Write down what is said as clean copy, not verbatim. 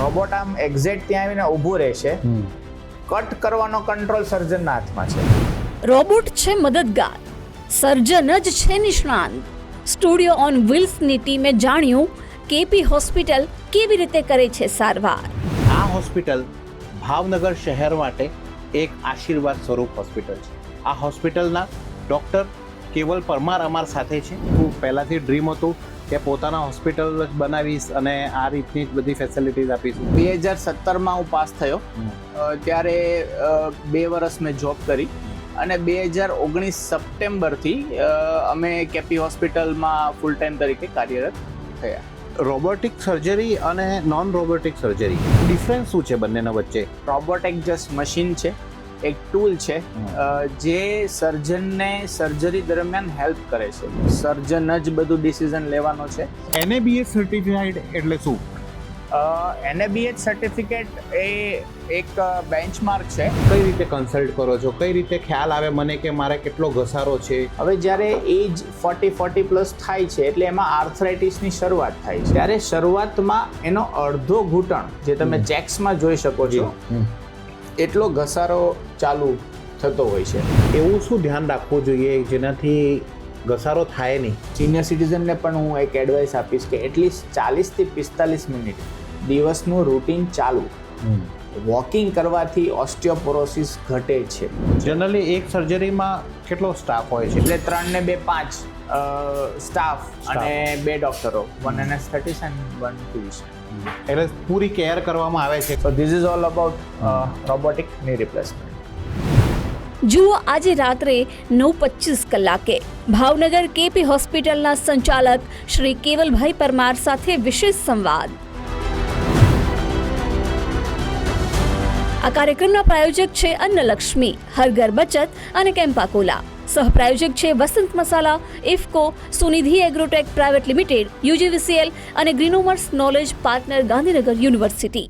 Robot આમ exact ત્યાં આવીને ઊભું રહેશે, કટ કરવાનો કંટ્રોલ સર્જનના હાથમાં છે. રોબોટ છે મદદગાર, સર્જન જ છે નિષ્ણાંત. સ્ટુડિયો ઓન વ્હીલ્સની ટીમે જાણ્યું કેપી હોસ્પિટલ કેવી રીતે કરે છે સારવાર. આ હોસ્પિટલ ભાવનગર શહેર માટે એક આશીર્વાદ સ્વરૂપ હોસ્પિટલ છે. આ હોસ્પિટલના ડૉક્ટર કેવલ પરમાર અમાર સાથે છે. હું પહેલાંથી ડ્રીમ હતું કે પોતાના હોસ્પિટલ જ બનાવીશ અને આ રીતની જ બધી ફેસિલિટીઝ આપીશ. 2017માં હું પાસ થયો, ત્યારે 2 વર્ષ મેં જોબ કરી અને 2019 સપ્ટેમ્બરથી અમે કેપી હોસ્પિટલમાં ફૂલ ટાઈમ તરીકે કાર્યરત થયા. રોબોટિક સર્જરી અને નોન રોબોટિક સર્જરી ડિફરન્સ શું છે બંનેના વચ્ચે? રોબોટ એક જસ્ટ મશીન છે, એક ટૂલ છે જે સર્જનને સર્જરી દરમિયાન હેલ્પ કરે છે. સર્જન જ બધું ડિસિઝન લેવાનો છે. NABH સર્ટિફાઈડ એટલે શું? NABH સર્ટિફિકેટ એ એક બેન્ચમાર્ક છે. કઈ રીતે કન્સલ્ટ કરો છો? કઈ રીતે ખ્યાલ આવે મને કે મારે કેટલો ઘસારો છે? હવે જ્યારે એજ 40 પ્લસ થાય છે એટલે એમાં આર્થરાઇટિસની શરૂઆત થાય છે. ત્યારે શરૂઆતમાં એનો અડધો ઘૂંટણ જે તમે ચેક્સમાં જોઈ શકો છો એટલો ઘસારો ચાલુ થતો હોય છે. એવું શું ધ્યાન રાખવું જોઈએ જેનાથી ઘસારો થાય નહીં? સિનિયર સિટીઝનને પણ હું એક એડવાઇસ આપીશ કે એટલીસ્ટ 40 થી 45 મિનિટ દિવસનું રૂટીન ચાલુ વોકિંગ કરવાથી ઓસ્ટિયોપોરોસિસ ઘટે છે. જનરલી એક સર્જરીમાં કેટલો સ્ટાફ હોય છે? એટલે 3 ને 2 5 સ્ટાફ અને 2 ડોક્ટરો, 1 anesthetic and 1 physician. એટલે પૂરી કેર કરવામાં આવે છે. So this is all about robotic knee replacement. જુઓ આજે રાત્રે 9:25 કલાકે ભાવનગર કેપી હોસ્પિટલના સંચાલક શ્રી કેવલભાઈ પરમાર સાથે વિશેષ સંવાદ. આ કાર્યક્રમના પ્રાયોજક છે અન્નલક્ષ્મી, હરઘર બચત અને કેમ્પાકોલા. સહપ્રાયોજક છે Vasant Masala, IFFCO, Sunidhi Agrotech Private Limited, UGVCL અને ગ્રીનોમર્સ નોલેજ પાર્ટનર ગાંધીનગર યુનિવર્સિટી.